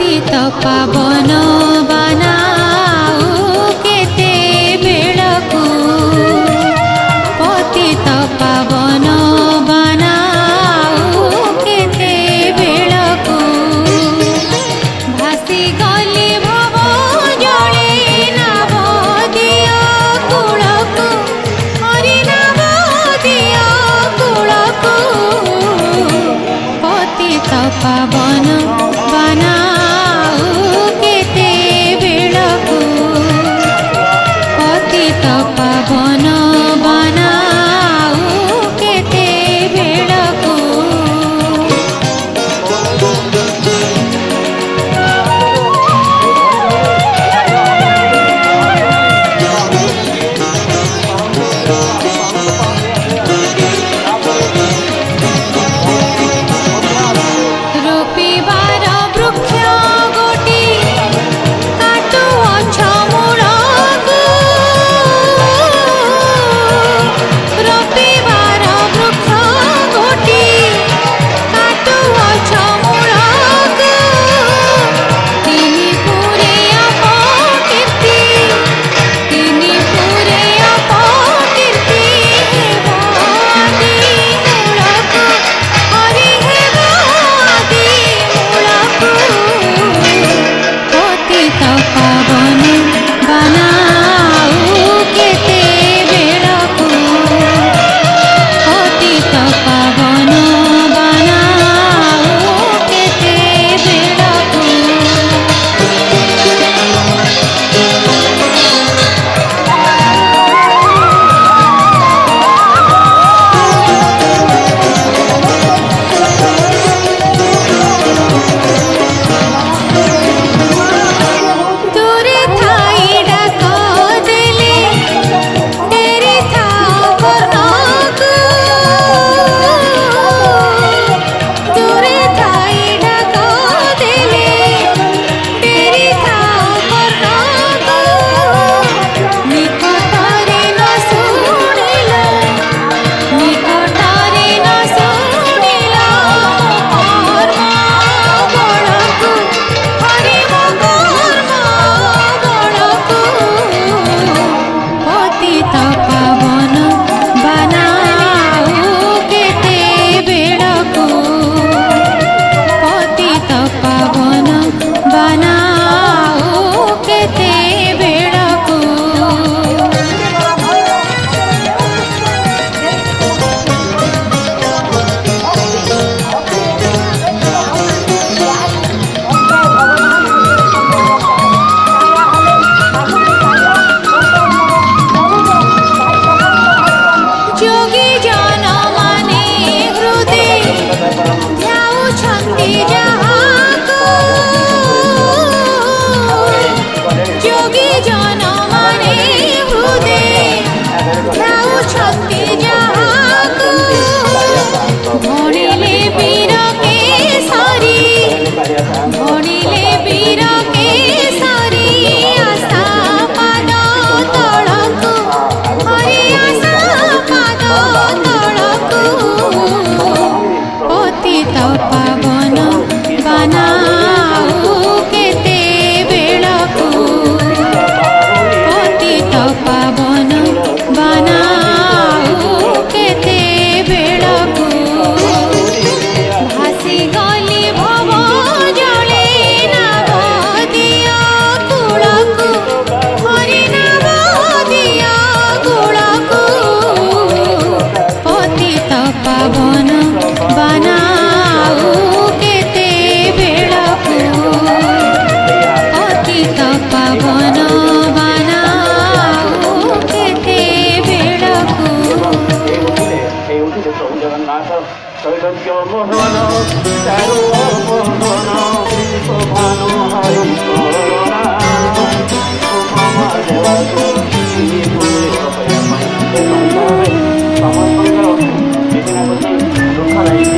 पतित पावन बनाऊ केते बेलकू पतित पावन बनाऊ केते बेलकू भासी गली भव जले नाम दिया कूलकू हरि नाम दिया कूलकू पतित पावन बनाऊ केते बेलकू पतित पावन बनाऊ केते बेलकू रोपिबार वृक्ष गोटी काटु अछ मूलकू रोपिबार वृक्ष गोटी काटु अछ मूलकू तिनी पुरे अपकीर्ति तिनी पुरे अपकीर्ति हेब आदि मूलकू हरि हेब आदि मूलकू पतित पावन बनाऊ केते बेलकू पतित पावन बनाऊ केते बेलकू दूरे थाई डाक देले तेरी था कर्णकू दूरे थाई डाक देले तेरी था कर्णकू निकटरे न शुणिला निकटरे न शुणिला कर्म बळकू हरि कर्म बळकू पतित पावन बनाऊ केते बेलकू पतित पावन बनाऊ केते बेलकू जोगी जन माने हृदय ध्याउछन्ति जहाकू जोगी जन माने हृदय ध्याउछन्ति जहाकू भणिले वीर केसरी भणिले वीर केसरी आशा पाद तळकू हरि आशा पाद तळकू पतित पावन बनाऊ केते बेलकू पतित पावन बनाऊ केते बेलकू भासी गली भव जले नाम दिया कूलकू हरि नाम दिया कूलकू पतित पावन बनाऊ केते बेलकू पतित पावन बनाऊ केते बेलकू जगन्नाथ शैलज्ञ मोहन चारु मोहन शोभानु हरि समस्त दुख